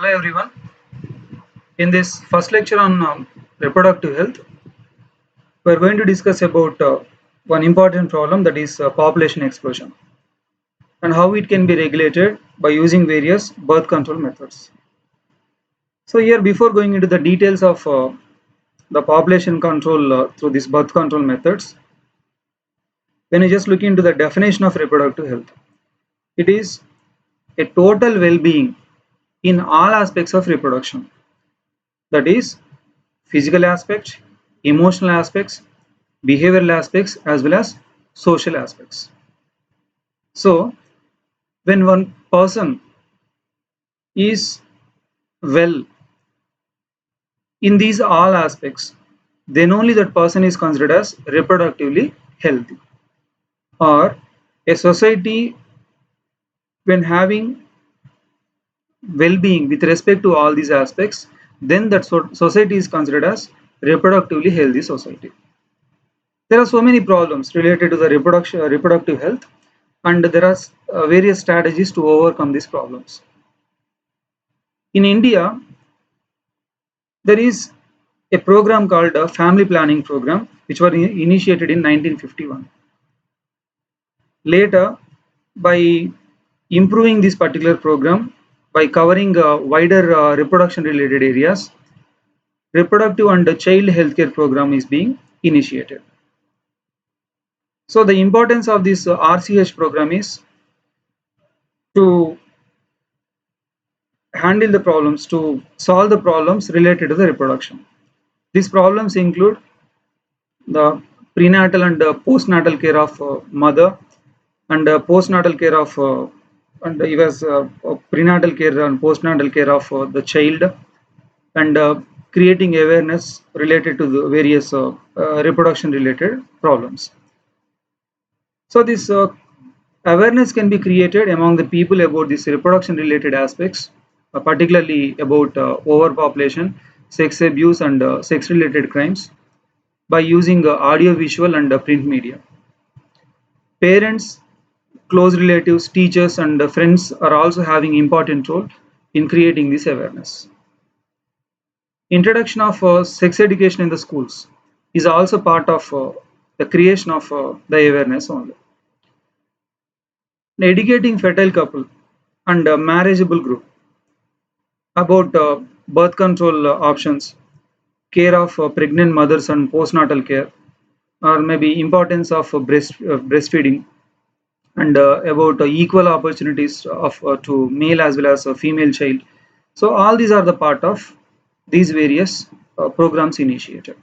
Hello everyone. In this first lecture on reproductive health, we are going to discuss about one important problem, that is population explosion, and how it can be regulated by using various birth control methods. So here, before going into the details of the population control through these birth control methods, when you just look into the definition of reproductive health, it is a total well-being in all aspects of reproduction, that is physical aspects, emotional aspects, behavioral aspects, as well as social aspects. So when one person is well in these all aspects, then only that person is considered as reproductively healthy. Or a society, when having well-being with respect to all these aspects, then that society is considered as reproductively healthy society. There are so many problems related to the reproductive health, and there are various strategies to overcome these problems. In India, there is a program called a family planning program, which was initiated in 1951. Later, by improving this particular program, by covering wider reproduction related areas, reproductive and child healthcare program is being initiated. So the importance of this RCH program is to handle the problems, to solve the problems related to the reproduction. These problems include the prenatal and postnatal care of mother, and postnatal care of and even prenatal care and postnatal care of the child, and creating awareness related to the various reproduction related problems. So this awareness can be created among the people about these reproduction related aspects, particularly about overpopulation, sex abuse, and sex related crimes, by using audio visual and print media. Parents, close relatives, teachers, and friends are also having important role in creating this awareness. Introduction of sex education in the schools is also part of the creation of the awareness only. Educating fertile couple and marriageable group about birth control options, care of pregnant mothers and postnatal care, or maybe importance of breastfeeding, and about equal opportunities of to male as well as a female child. So all these are the part of these various programs initiated.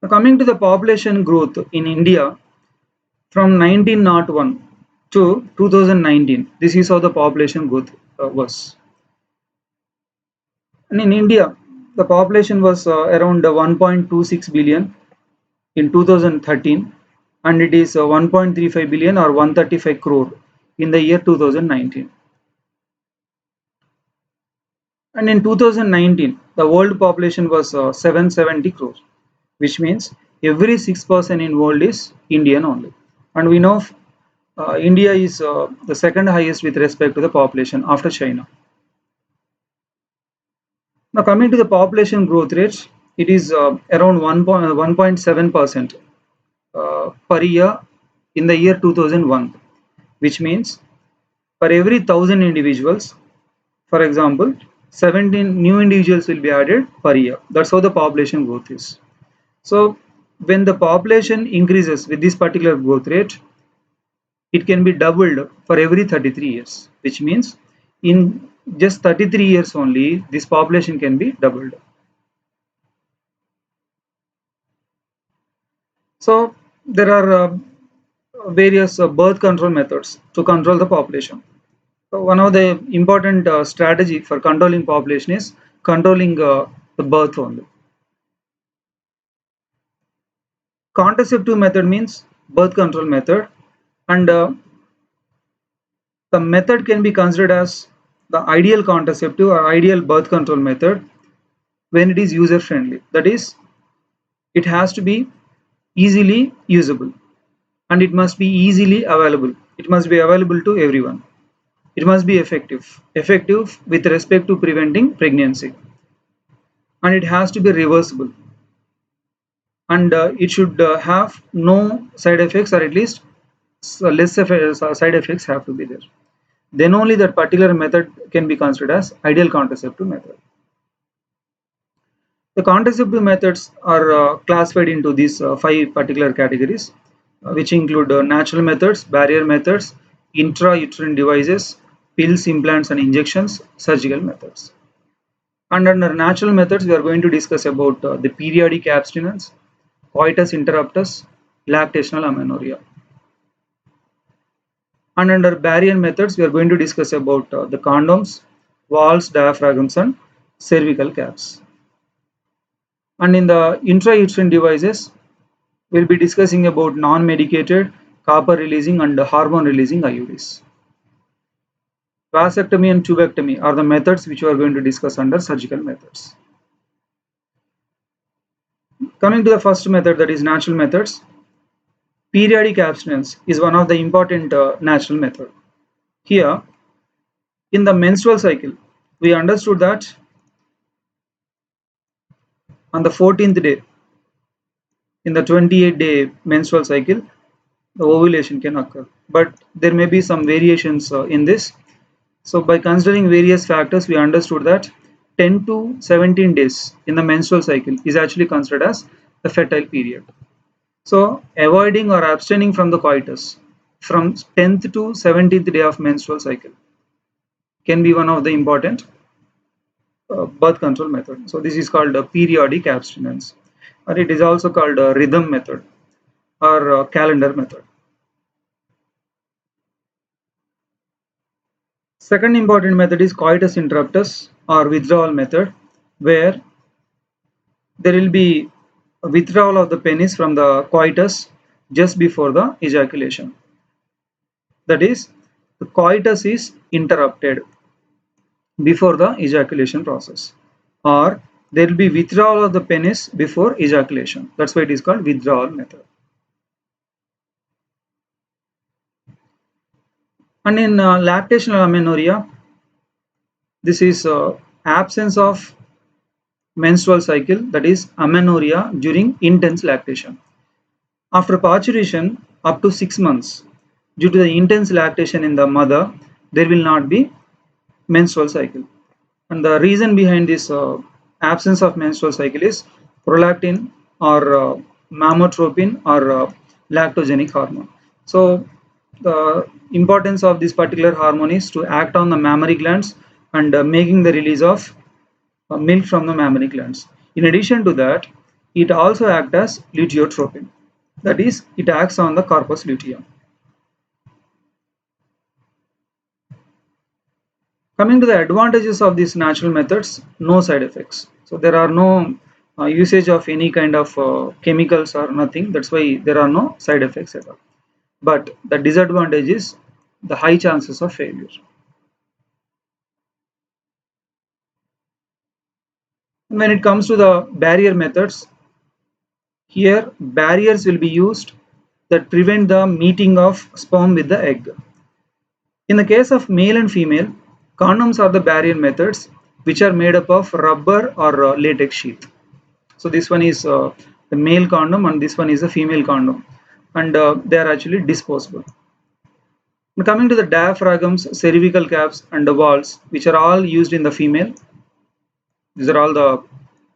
Now, coming to the population growth in India from 1901 to 2019, this is how the population growth was. And in India, the population was around 1.26 billion in 2013, and it is 1.35 billion or 135 crore in the year 2019. And in 2019, the world population was 770 crores, which means every 6 person in world is Indian only. And we know India is the second highest with respect to the population after China. Now coming to the population growth rates, it is around 1.7% per year in the year 2001, which means for every 1000 individuals, for example, 17 new individuals will be added per year. That's how the population growth is. So when the population increases with this particular growth rate, it can be doubled for every 33 years, which means in just 33 years only, this population can be doubled. So there are various birth control methods to control the population. So one of the important strategy for controlling population is controlling the birth only. Contraceptive method means birth control method, and the method can be considered as the ideal contraceptive or ideal birth control method when it is user friendly. That is, it has to be easily usable, and it must be easily available. It must be available to everyone. It must be effective with respect to preventing pregnancy, and it has to be reversible, and it should have no side effects, or at least side effects have to be there. Then only that particular method can be considered as ideal contraceptive method. The contraceptive methods are classified into these five particular categories, which include natural methods, barrier methods, intrauterine devices, pills, implants, and injections, surgical methods. And under natural methods, we are going to discuss about the periodic abstinence, coitus interruptus, lactational amenorrhea. And under barrier methods, we are going to discuss about the condoms, valves, diaphragms, and cervical caps. And in the intrauterine devices, we'll be discussing about non-medicated, copper releasing, and hormone releasing IUDs. Vasectomy and tubectomy are the methods which we are going to discuss under surgical methods. Coming to the first method, that is natural methods, periodic abstinence is one of the important natural method. Here, in the menstrual cycle, we understood that on the 14th day, in the 28-day menstrual cycle, the ovulation can occur. But there may be some variations in this. So by considering various factors, we understood that 10 to 17 days in the menstrual cycle is actually considered as the fertile period. So avoiding or abstaining from the coitus from 10th to 17th day of menstrual cycle can be one of the important birth control method. So this is called a periodic abstinence, or it is also called a rhythm method or a calendar method. Second important method is coitus interruptus or withdrawal method, where there will be a withdrawal of the penis from the coitus just before the ejaculation. That is, the coitus is interrupted before the ejaculation process, or there will be withdrawal of the penis before ejaculation. That's why it is called withdrawal method. And in lactational amenorrhea, this is absence of menstrual cycle, that is amenorrhea during intense lactation. After parturition up to 6 months, due to the intense lactation in the mother, there will not be menstrual cycle. And the reason behind this absence of menstrual cycle is prolactin or mammotropin or lactogenic hormone. So the importance of this particular hormone is to act on the mammary glands and making the release of milk from the mammary glands. In addition to that, it also acts as luteotropin. That is, it acts on the corpus luteum. Coming to the advantages of these natural methods, no side effects. So there are no usage of any kind of chemicals or nothing. That's why there are no side effects at all. But the disadvantage is the high chances of failure. When it comes to the barrier methods, here barriers will be used that prevent the meeting of sperm with the egg. In the case of male and female, condoms are the barrier methods which are made up of rubber or latex sheath. So this one is the male condom and this one is a female condom, and they are actually disposable. Now coming to the diaphragms, cervical caps, and the valves, which are all used in the female. These are all the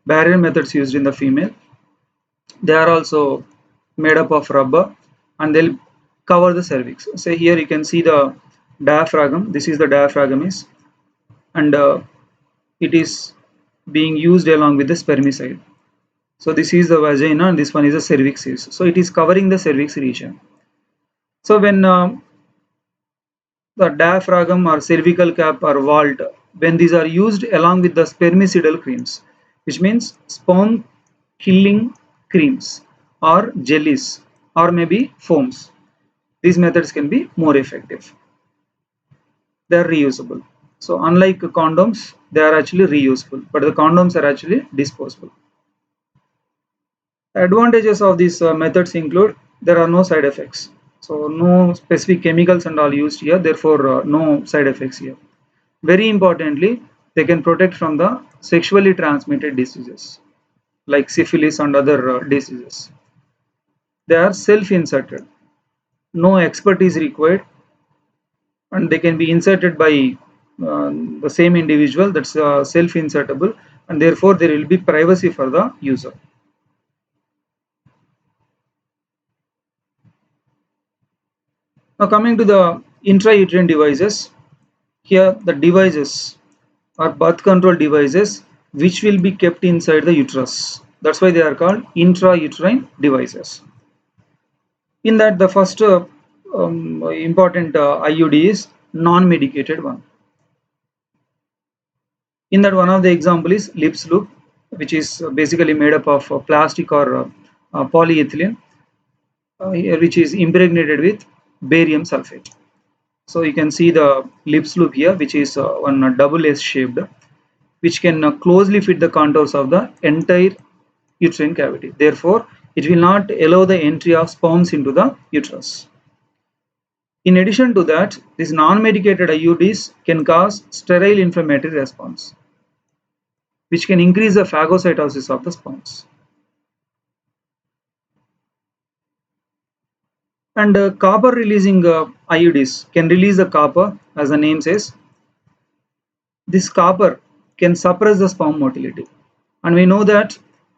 barrier methods used in the female. They are also made up of rubber and they'll cover the cervix. Say here you can see the diaphragm. This is the diaphragm is, and it is being used along with the spermicide. So this is the vagina and this one is the cervix. So it is covering the cervix region. So when the diaphragm or cervical cap or vault, when these are used along with the spermicidal creams, which means sperm killing creams or jellies or maybe foams, these methods can be more effective. They are reusable. So unlike condoms, they are actually reusable, but the condoms are actually disposable. Advantages of these methods include there are no side effects. So no specific chemicals and all used here, therefore no side effects here. Very importantly, they can protect from the sexually transmitted diseases like syphilis and other diseases. They are self-inserted. No expert is required, and they can be inserted by the same individual. That's self-insertable, and therefore there will be privacy for the user. Now coming to the intrauterine devices, here the devices are birth control devices which will be kept inside the uterus. That's why they are called intrauterine devices. In that, the first important IUD is non-medicated one. In that, one of the example is lips loop, which is basically made up of plastic or polyethylene, which is impregnated with barium sulfate. So you can see the lips loop here, which is one double S shaped, which can closely fit the contours of the entire uterine cavity. Therefore, it will not allow the entry of sperms into the uterus. In addition to that, these non-medicated IUDs can cause sterile inflammatory response, which can increase the phagocytosis of the sperms. And copper releasing IUDs can release the copper, as the name says. This copper can suppress the sperm motility. And we know that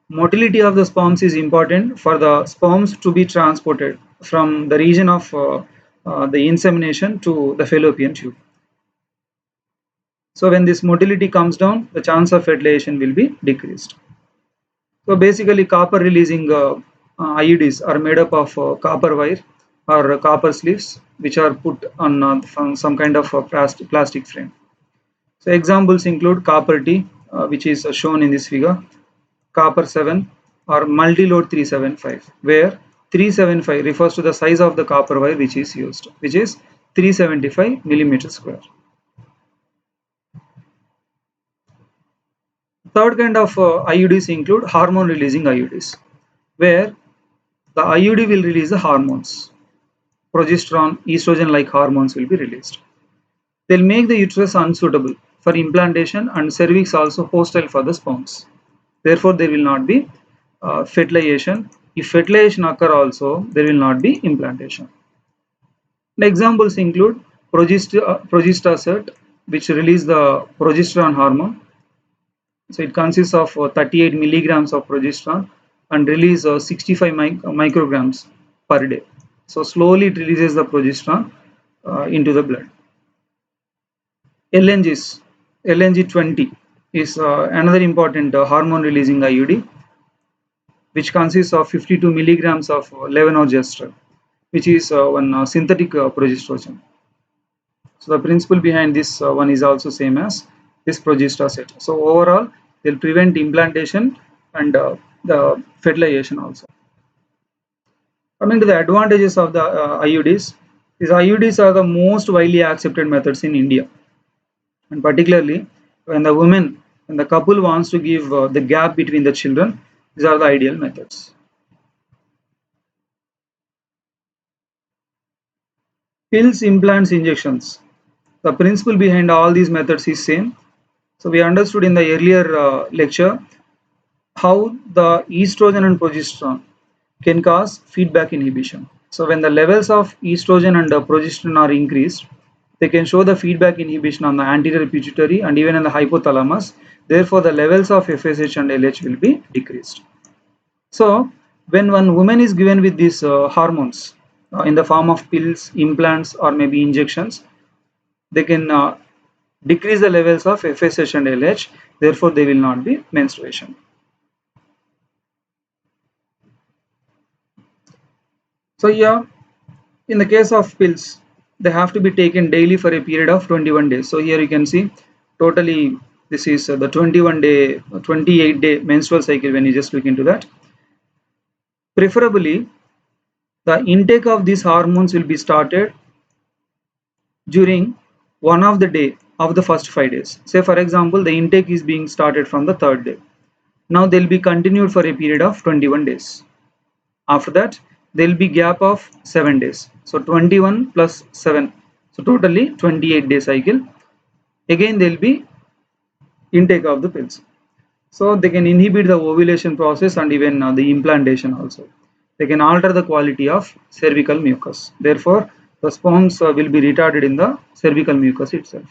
motility of the sperms is important for the sperms to be transported from the region of the insemination to the fallopian tube. So when this motility comes down, the chance of fertilization will be decreased. So basically, copper releasing IUDs are made up of copper wire or copper sleeves, which are put on some kind of plastic frame. So examples include copper T, which is shown in this figure, copper 7 or multi-load 375, where 375 refers to the size of the copper wire which is used, which is 375 millimeters square. Third kind of IUDs include hormone releasing IUDs, where the IUD will release the hormones. Progesterone, estrogen like hormones will be released. They'll make the uterus unsuitable for implantation and cervix also hostile for the sperms. Therefore, there will not be fertilization. If fertilization occur also, there will not be implantation. The examples include progestasert, which release the progesterone hormone. So it consists of 38 milligrams of progesterone and release 65 micrograms per day. So slowly it releases the progesterone into the blood. LNG20 is another important hormone releasing IUD, which consists of 52 milligrams of levonorgestrel, which is one synthetic progesterone. So the principle behind this one is also same as this progestasert. So overall, they'll prevent implantation and the fertilization also. Coming to the advantages of the IUDs, these IUDs are the most widely accepted methods in India, and particularly when the couple wants to give the gap between the children, these are the ideal methods. Pills, implants, injections. The principle behind all these methods is same. So we understood in the earlier lecture how the estrogen and progesterone can cause feedback inhibition. So when the levels of estrogen and progesterone are increased, they can show the feedback inhibition on the anterior pituitary and even in the hypothalamus. Therefore, the levels of FSH and LH will be decreased. So when one woman is given with these hormones in the form of pills, implants, or maybe injections, they can decrease the levels of FSH and LH. Therefore, there will not be menstruation. So yeah, in the case of pills, they have to be taken daily for a period of 21 days. So here you can see totally this is the 28-day menstrual cycle when you just look into that. Preferably, the intake of these hormones will be started during one of the day of the first 5 days. Say for example, the intake is being started from the third day. Now they'll be continued for a period of 21 days. After that, there will be gap of 7 days. So 21 plus 7. So totally 28-day cycle. Again there will be intake of the pills. So they can inhibit the ovulation process and even the implantation also. They can alter the quality of cervical mucus. Therefore, the sperms will be retarded in the cervical mucus itself.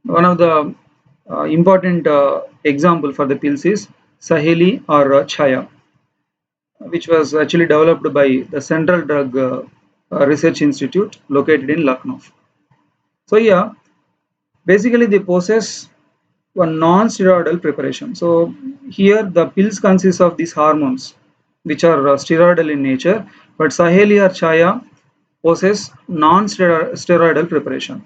One of the important example for the pills is Saheli or Chaya, which was actually developed by the Central Drug Research Institute located in Lucknow. So yeah, basically they possess one non-steroidal preparation. So here the pills consist of these hormones which are steroidal in nature, but Saheli or Chaya possess non-steroidal preparation,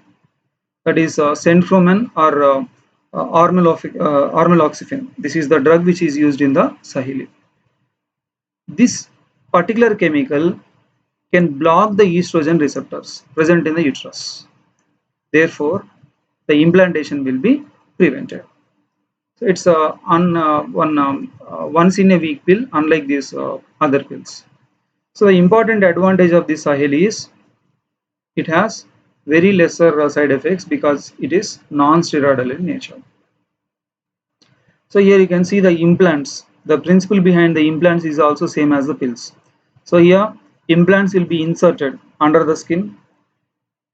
that is centromen or ormeloxifene. This is the drug which is used in the Saheli. This particular chemical can block the estrogen receptors present in the uterus. Therefore, the implantation will be prevented. So it's once in a week pill, unlike these other pills. So the important advantage of this Saheli is it has very lesser side effects because it is non-steroidal in nature. So here you can see the implants. The principle behind the implants is also same as the pills. So here implants will be inserted under the skin.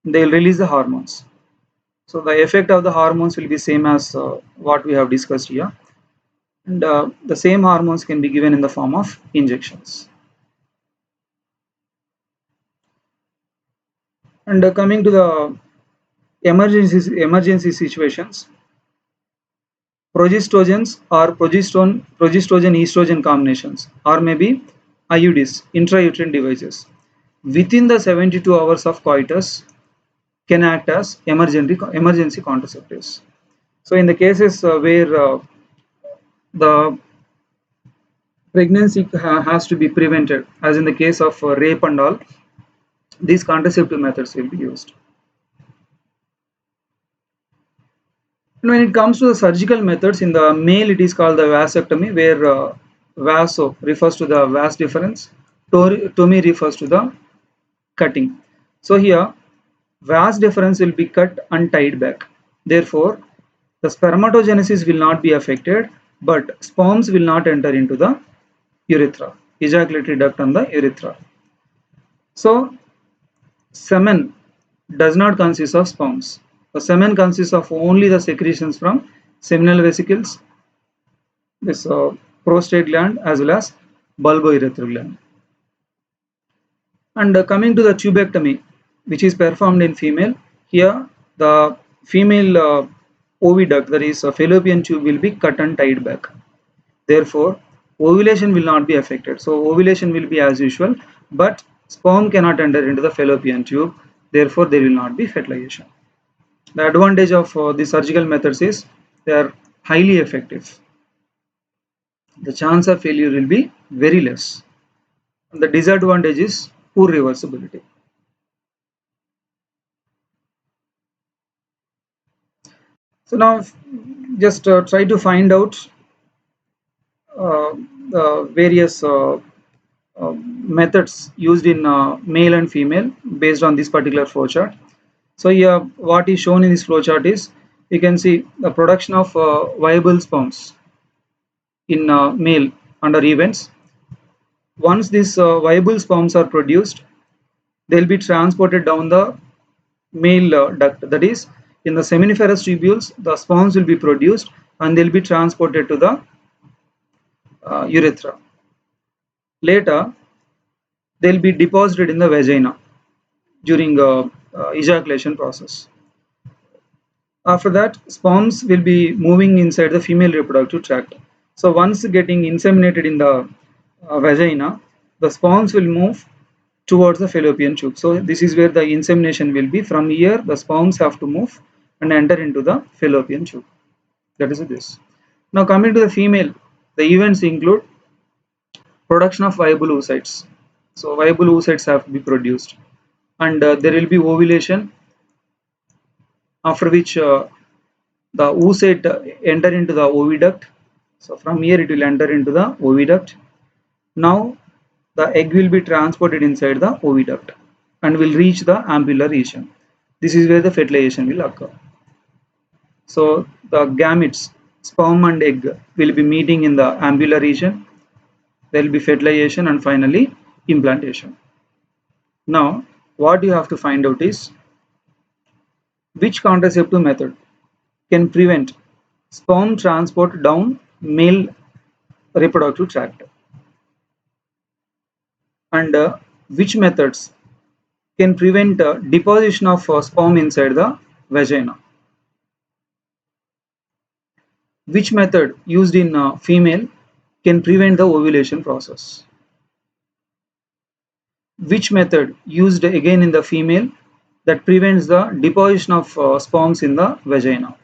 They will release the hormones. So the effect of the hormones will be same as what we have discussed here. And the same hormones can be given in the form of injections. And coming to the emergency situations, progestogens or progestogen estrogen combinations, or maybe IUDs, intrauterine devices, within the 72 hours of coitus can act as emergency contraceptives. So in the cases where the pregnancy has to be prevented, as in the case of rape and all, these contraceptive methods will be used. And when it comes to the surgical methods, in the male it is called the vasectomy, where vaso refers to the vas deferens, tomy refers to the cutting. So here vas deferens will be cut and tied back. Therefore, the spermatogenesis will not be affected, but sperms will not enter into the urethra, ejaculatory duct and the urethra. So semen does not consist of sperms. The semen consists of only the secretions from seminal vesicles, this prostate gland as well as bulbourethral gland. And coming to the tubectomy, which is performed in female, here the female oviduct, that is a fallopian tube, will be cut and tied back. Therefore, ovulation will not be affected. So ovulation will be as usual, but sperm cannot enter into the fallopian tube. Therefore, there will not be fertilization. The advantage of the surgical methods is they are highly effective. The chance of failure will be very less. And the disadvantage is poor reversibility. So now just try to find out the various methods used in male and female based on this particular flowchart. So here what is shown in this flowchart is, you can see the production of viable sperms in male under events. Once these viable sperms are produced, they will be transported down the male duct, that is in the seminiferous tubules the sperms will be produced and they will be transported to the urethra. Later they will be deposited in the vagina during ejaculation process. After that, sperms will be moving inside the female reproductive tract. So once getting inseminated in the vagina, the sperms will move towards the fallopian tube. So this is where the insemination will be. From here the sperms have to move and enter into the fallopian tube. That is this. Now coming to the female, the events include production of viable oocytes. So viable oocytes have to be produced, and there will be ovulation, after which the oocyte enter into the oviduct. So from here it will enter into the oviduct. Now the egg will be transported inside the oviduct and will reach the ampulla region. This is where the fertilization will occur. So the gametes, sperm and egg, will be meeting in the ampulla region. There will be fertilization and finally implantation. Now, what you have to find out is which contraceptive method can prevent sperm transport down male reproductive tract, and which methods can prevent deposition of sperm inside the vagina. Which method used in female can prevent the ovulation process? Which method used again in the female that prevents the deposition of sperms in the vagina?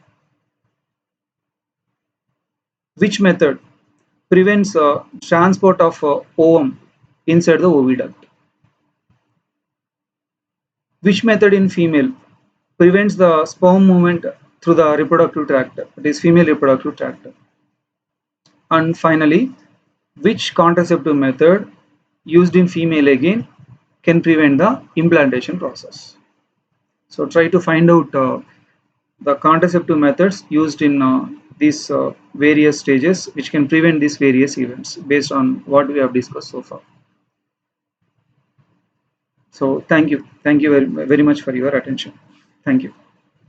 Which method prevents transport of ovum inside the oviduct? Which method in female prevents the sperm movement through the reproductive tract, that is female reproductive tract? And finally, which contraceptive method used in female again can prevent the implantation process? So try to find out the contraceptive methods used in these various stages which can prevent these various events based on what we have discussed so far. So thank you very much for your attention. Thank you.